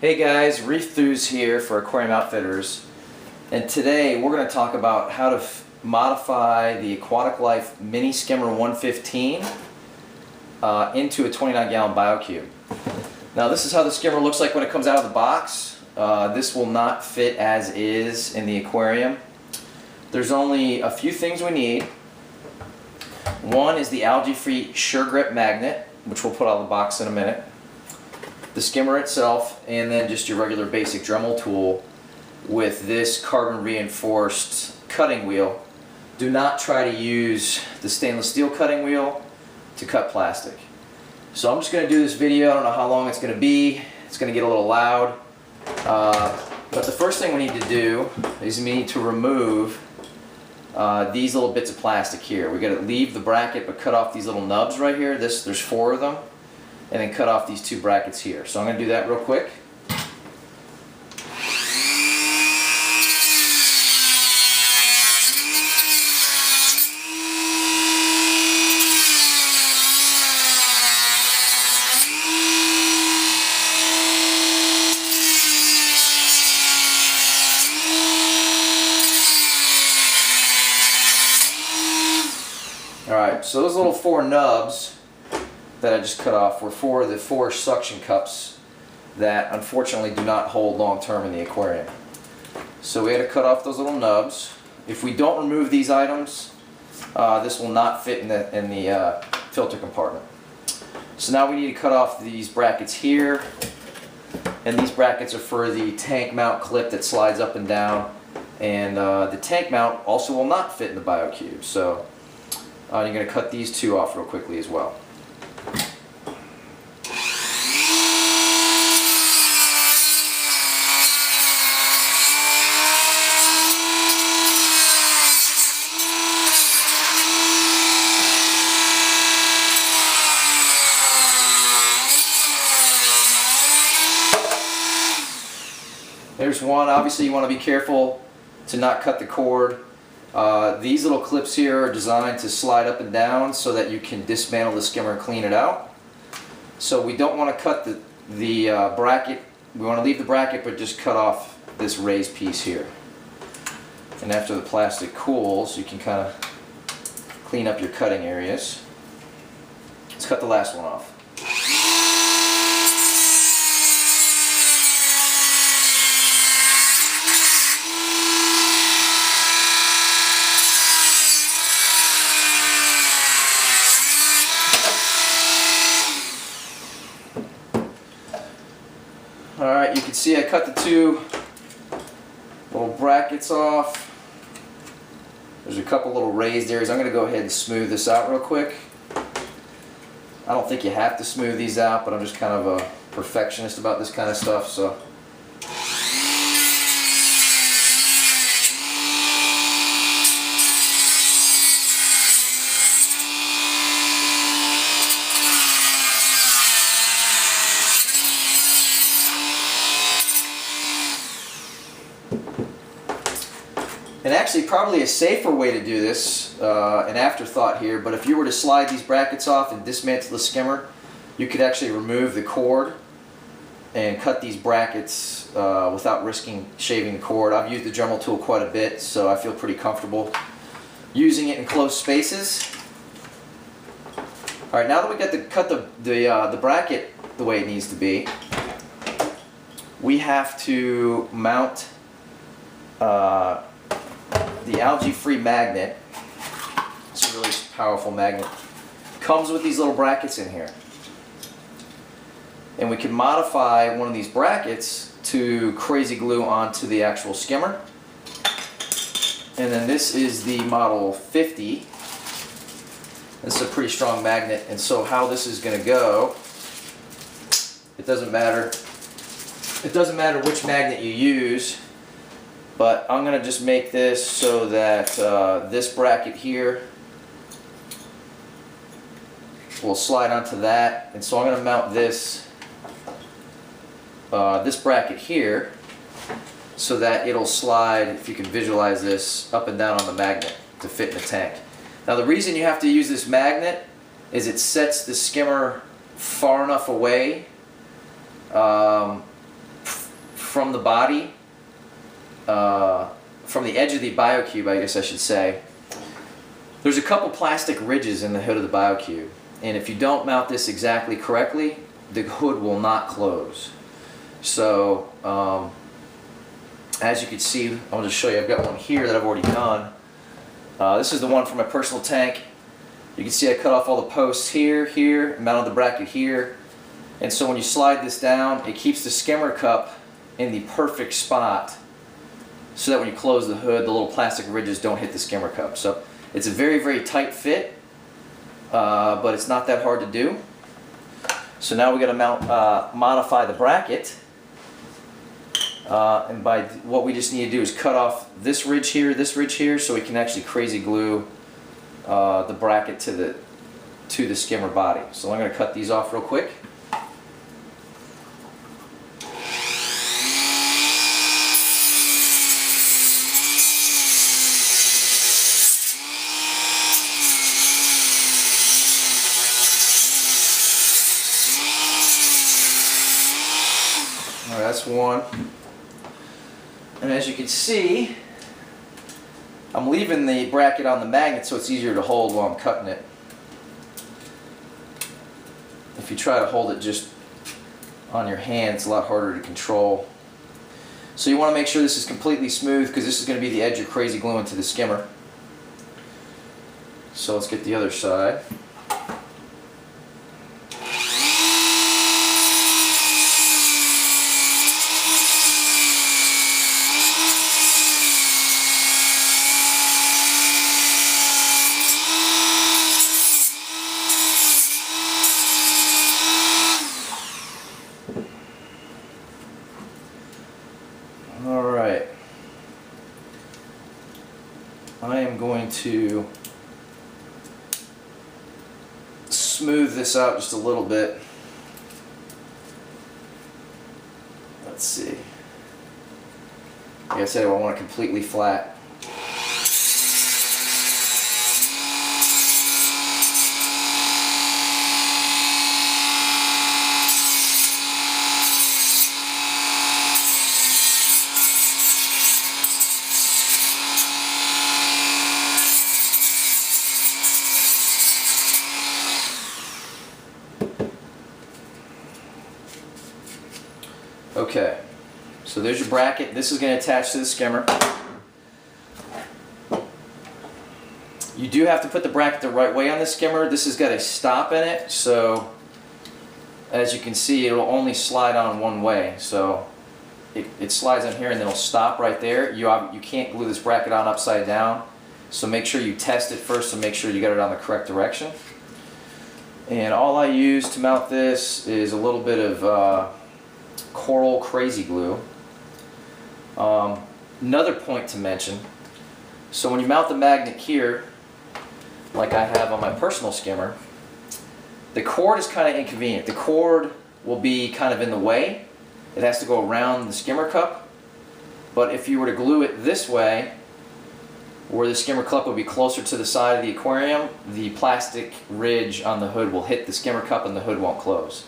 Hey guys, Reef Thews here for Aquarium Outfitters, and today we're going to talk about how to modify the Aquarife Mini Skimmer 115 into a 29-gallon BioCube. Now this is how the skimmer looks like when it comes out of the box. This will not fit as is in the aquarium. There's only a few things we need. One is the algae-free Sure Grip magnet, which we'll put out of the box in a minute. The skimmer itself, and then just your regular basic Dremel tool with this carbon reinforced cutting wheel. Do not try to use the stainless steel cutting wheel to cut plastic. So I'm just going to do this video. I don't know how long it's going to be. It's going to get a little loud. But the first thing we need to do is we need to remove these little bits of plastic here. We've got to leave the bracket but cut off these little nubs right here. There's 4 of them. And then cut off these 2 brackets here. So I'm going to do that real quick. Alright, so those little 4 nubs that I just cut off were for the 4 suction cups that unfortunately do not hold long term in the aquarium. So we had to cut off those little nubs. If we don't remove these items, this will not fit in the filter compartment. So now we need to cut off these brackets here, and these brackets are for the tank mount clip that slides up and down, and the tank mount also will not fit in the BioCube. So you're going to cut these 2 off real quickly as well. There's one. Obviously you want to be careful to not cut the cord. These little clips here are designed to slide up and down so that you can dismantle the skimmer and clean it out. So we don't want to cut the bracket. We want to leave the bracket but just cut off this raised piece here. And after the plastic cools, you can kind of clean up your cutting areas. Let's cut the last one off. Alright, you can see I cut the 2 little brackets off. There's a couple little raised areas. I'm going to go ahead and smooth this out real quick. I don't think you have to smooth these out, but I'm just kind of a perfectionist about this kind of stuff, so. And actually probably a safer way to do this, an afterthought here, but if you were to slide these brackets off and dismantle the skimmer, you could actually remove the cord and cut these brackets without risking shaving the cord. I've used the Dremel tool quite a bit, so I feel pretty comfortable using it in close spaces. Alright, now that we got to cut the bracket the way it needs to be, we have to mount the algae-free magnet. It's a really powerful magnet. Comes with these little brackets in here. And we can modify one of these brackets to crazy glue onto the actual skimmer. And then this is the model 50. This is a pretty strong magnet, and so how this is going to go, it doesn't matter which magnet you use. But I'm going to just make this so that this bracket here will slide onto that. And so I'm going to mount this bracket here so that it'll slide, if you can visualize this, up and down on the magnet to fit in the tank. Now the reason you have to use this magnet is it sets the skimmer far enough away from the body, from the edge of the BioCube, I guess I should say, there's a couple plastic ridges in the hood of the BioCube. And if you don't mount this exactly correctly, the hood will not close. So, as you can see, I'll just show you, I've got one here that I've already done. This is the one for my personal tank. You can see I cut off all the posts here, and mounted the bracket here. And so when you slide this down, it keeps the skimmer cup in the perfect spot so that when you close the hood, the little plastic ridges don't hit the skimmer cup. So it's a very, very tight fit, but it's not that hard to do. So now we got to modify the bracket. And what we just need to do is cut off this ridge here, so we can actually crazy glue the bracket to the skimmer body. So I'm going to cut these off real quick. Alright, that's one. And as you can see, I'm leaving the bracket on the magnet so it's easier to hold while I'm cutting it. If you try to hold it just on your hand, it's a lot harder to control. So you want to make sure this is completely smooth because this is going to be the edge you're crazy gluing to the skimmer. So let's get the other side. Alright, I am going to smooth this out just a little bit. Let's see. Like I said, I want it completely flat. Okay, so there's your bracket. This is going to attach to the skimmer. You do have to put the bracket the right way on the skimmer. This has got a stop in it, so as you can see, it'll only slide on one way. So it slides on here and then it'll stop right there. You can't glue this bracket on upside down, so make sure you test it first to make sure you got it on the correct direction. And all I use to mount this is a little bit of Coral Crazy Glue. Another point to mention, so when you mount the magnet here, like I have on my personal skimmer, the cord is kind of inconvenient. The cord will be kind of in the way. It has to go around the skimmer cup. But if you were to glue it this way, where the skimmer cup would be closer to the side of the aquarium, the plastic ridge on the hood will hit the skimmer cup and the hood won't close.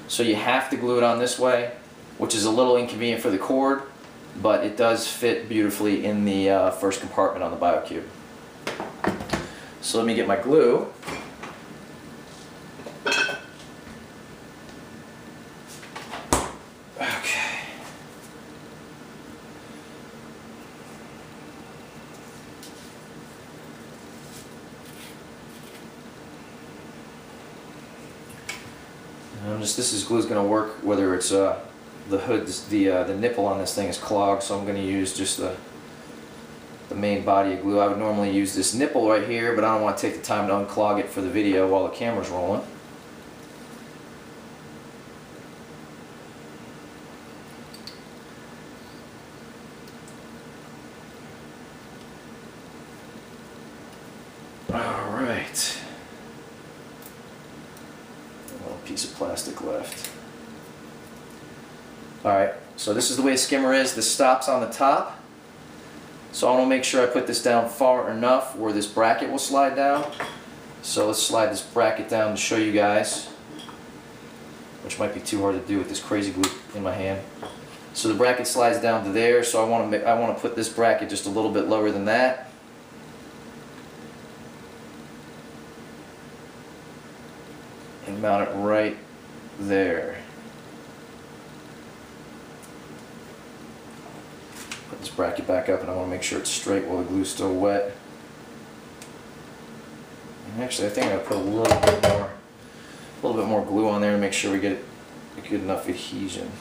So you have to glue it on this way, which is a little inconvenient for the cord, but it does fit beautifully in the first compartment on the BioCube. So let me get my glue. Okay. This glue is going to work whether it's the hood's the nipple on this thing is clogged, so I'm going to use just the main body of glue. I would normally use this nipple right here, but I don't want to take the time to unclog it for the video while the camera's rolling. Alright. A little piece of plastic left. Alright, so this is the way a skimmer is. The stop's on the top. So I want to make sure I put this down far enough where this bracket will slide down. So let's slide this bracket down to show you guys, which might be too hard to do with this crazy glue in my hand. So the bracket slides down to there, so I want to put this bracket just a little bit lower than that. And mount it right there. Put this bracket back up, and I want to make sure it's straight while the glue's still wet. And actually, I think I'm going to put a little bit more glue on there to make sure we get a good enough adhesion.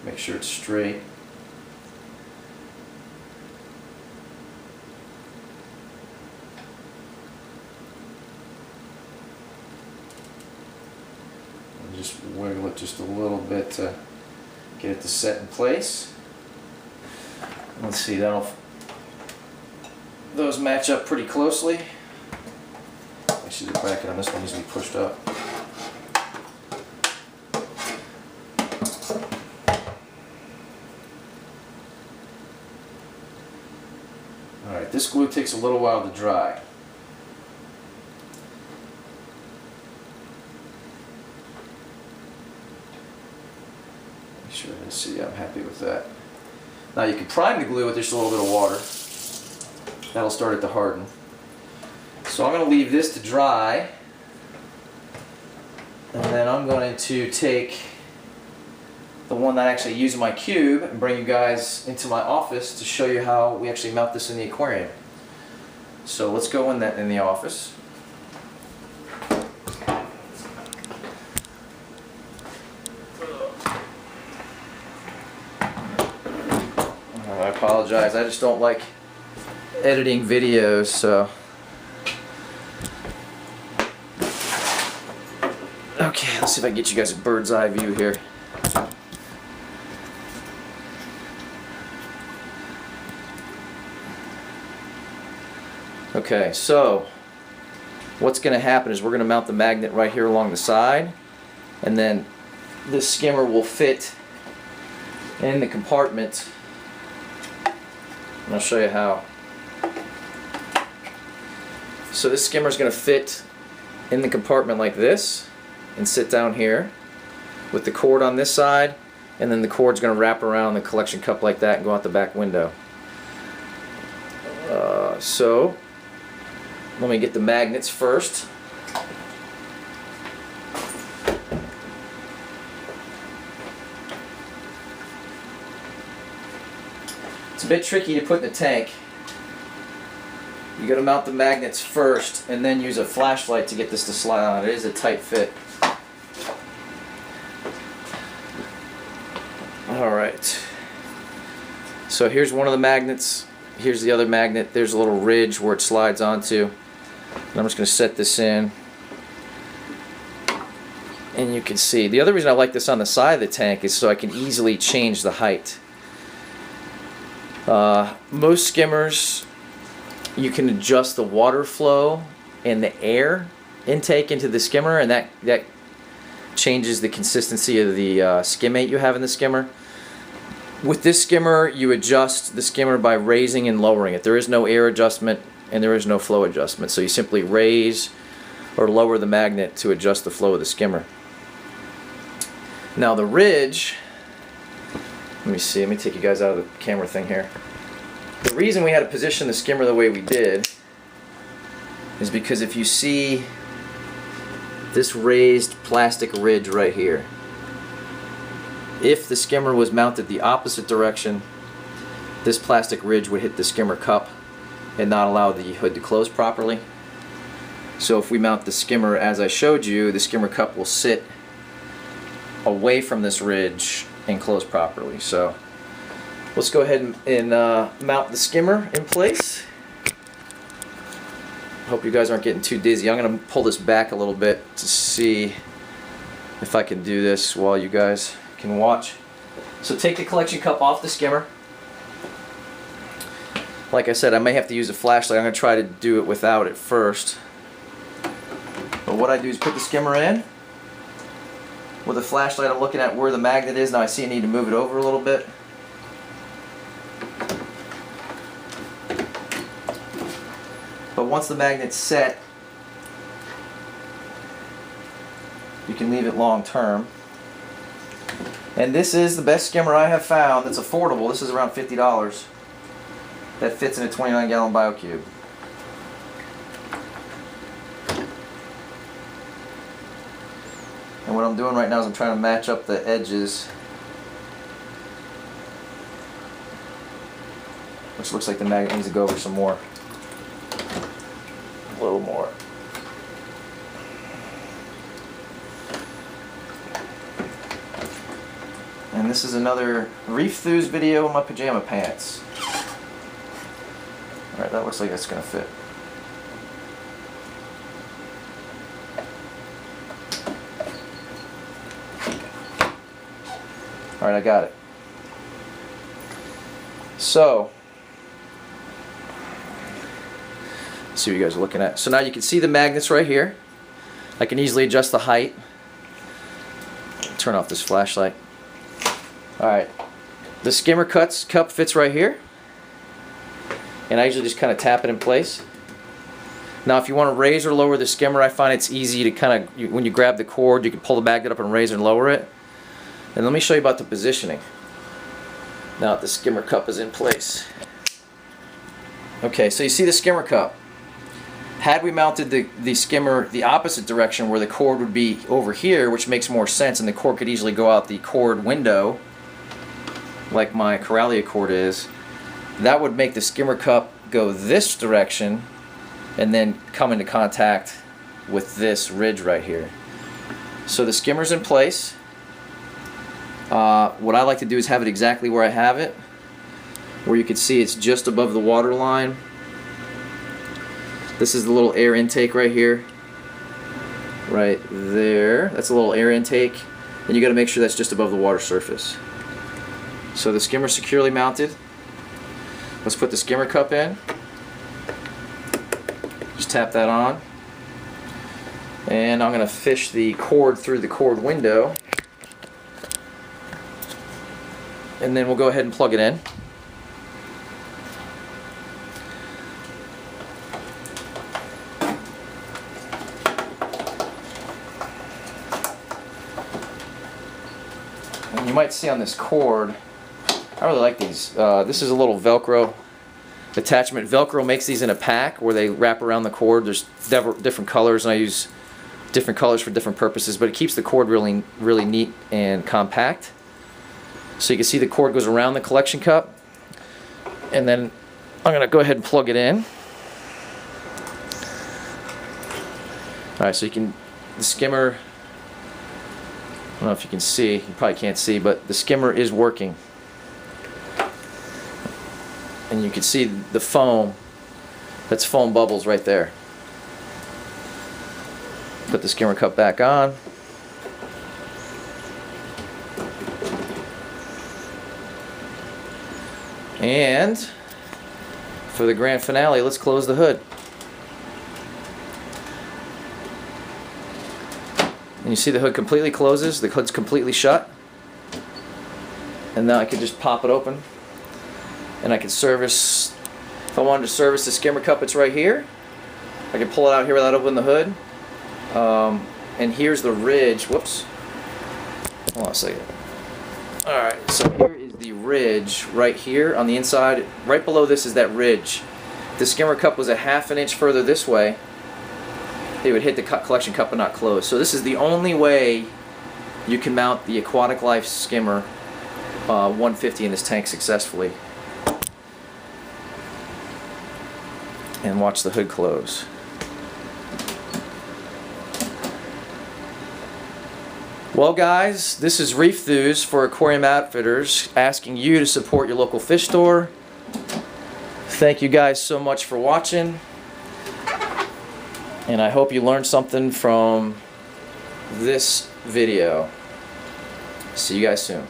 Make sure it's straight. And just wiggle it just a little bit to get it to set in place. Let's see, those match up pretty closely. Actually, the bracket on this one needs to be pushed up. Alright, this glue takes a little while to dry. Make sure I see, I'm happy with that. Now you can prime the glue with just a little bit of water. That'll start it to harden. So I'm going to leave this to dry. And then I'm going to take the one that I actually use in my cube and bring you guys into my office to show you how we actually mount this in the aquarium. So let's go in the office. I apologize, I just don't like editing videos, so. Okay, let's see if I can get you guys a bird's eye view here. Okay, so what's going to happen is we're going to mount the magnet right here along the side, and then this skimmer will fit in the compartment, and I'll show you how. So this skimmer is going to fit in the compartment like this and sit down here with the cord on this side, and then the cord's going to wrap around the collection cup like that and go out the back window. So let me get the magnets first. It's a bit tricky to put in the tank. You got to mount the magnets first and then use a flashlight to get this to slide on. It is a tight fit. Alright. So here's one of the magnets. Here's the other magnet. There's a little ridge where it slides onto. And I'm just going to set this in. And you can see, the other reason I like this on the side of the tank is so I can easily change the height. Most skimmers, you can adjust the water flow and the air intake into the skimmer, and that changes the consistency of the skimmate you have in the skimmer. With this skimmer, you adjust the skimmer by raising and lowering it. There is no air adjustment and there is no flow adjustment, so you simply raise or lower the magnet to adjust the flow of the skimmer. Now the ridge, let me see, let me take you guys out of the camera thing here. The reason we had to position the skimmer the way we did is because if you see this raised plastic ridge right here, if the skimmer was mounted the opposite direction, this plastic ridge would hit the skimmer cup and not allow the hood to close properly. So if we mount the skimmer as I showed you, the skimmer cup will sit away from this ridge and close properly. So let's go ahead and mount the skimmer in place. Hope you guys aren't getting too dizzy. I'm going to pull this back a little bit to see if I can do this while you guys can watch. So take the collection cup off the skimmer. Like I said, I may have to use a flashlight. I'm going to try to do it without it first. But what I do is put the skimmer in. With a flashlight, I'm looking at where the magnet is. Now I see I need to move it over a little bit. But once the magnet's set, you can leave it long term. And this is the best skimmer I have found that's affordable. This is around $50. That fits in a 29-gallon BioCube. And what I'm doing right now is I'm trying to match up the edges, which looks like the magnet needs to go over some more. A little more. And this is another Reef Thews video in my pajama pants. Alright, that looks like it's going to fit. Alright, I got it. So, let's see what you guys are looking at. So now you can see the magnets right here. I can easily adjust the height. Turn off this flashlight. Alright, the skimmer cup fits right here, and I usually just kind of tap it in place. Now if you want to raise or lower the skimmer, I find it's easy to kind of, when you grab the cord, you can pull the magnet up and raise and lower it. And let me show you about the positioning now that the skimmer cup is in place. Okay, so you see the skimmer cup. Had we mounted the skimmer the opposite direction, where the cord would be over here, which makes more sense, and the cord could easily go out the cord window like my Coralife cord is, that would make the skimmer cup go this direction and then come into contact with this ridge right here. So the skimmer's in place. What I like to do is have it exactly where I have it, where you can see it's just above the water line. This is the little air intake right here, right there. That's a little air intake, and you got to make sure that's just above the water surface. So the skimmer's securely mounted. Let's put the skimmer cup in. Just tap that on. And I'm going to fish the cord through the cord window. And then we'll go ahead and plug it in. And you might see on this cord, I really like these. This is a little Velcro attachment. Velcro makes these in a pack where they wrap around the cord. There's different colors, and I use different colors for different purposes, but it keeps the cord really, really neat and compact. So you can see the cord goes around the collection cup, and then I'm going to go ahead and plug it in. Alright, so you can, the skimmer, I don't know if you can see, you probably can't see, but the skimmer is working. And you can see the foam, that's foam bubbles right there. Put the skimmer cup back on. And for the grand finale, let's close the hood. And you see the hood completely closes, the hood's completely shut. And now I can just pop it open. And I can service, if I wanted to service the skimmer cup, it's right here. I can pull it out here without opening the hood. And here's the ridge. Whoops. Hold on a second. Alright, so here is the ridge right here on the inside. Right below this is that ridge. If the skimmer cup was a half an inch further this way, it would hit the collection cup and not close. So this is the only way you can mount the Aquatic Life skimmer 150 in this tank successfully. And watch the hood close. Well guys, this is Reef Thews for Aquarium Outfitters, asking you to support your local fish store. Thank you guys so much for watching, and I hope you learned something from this video. See you guys soon.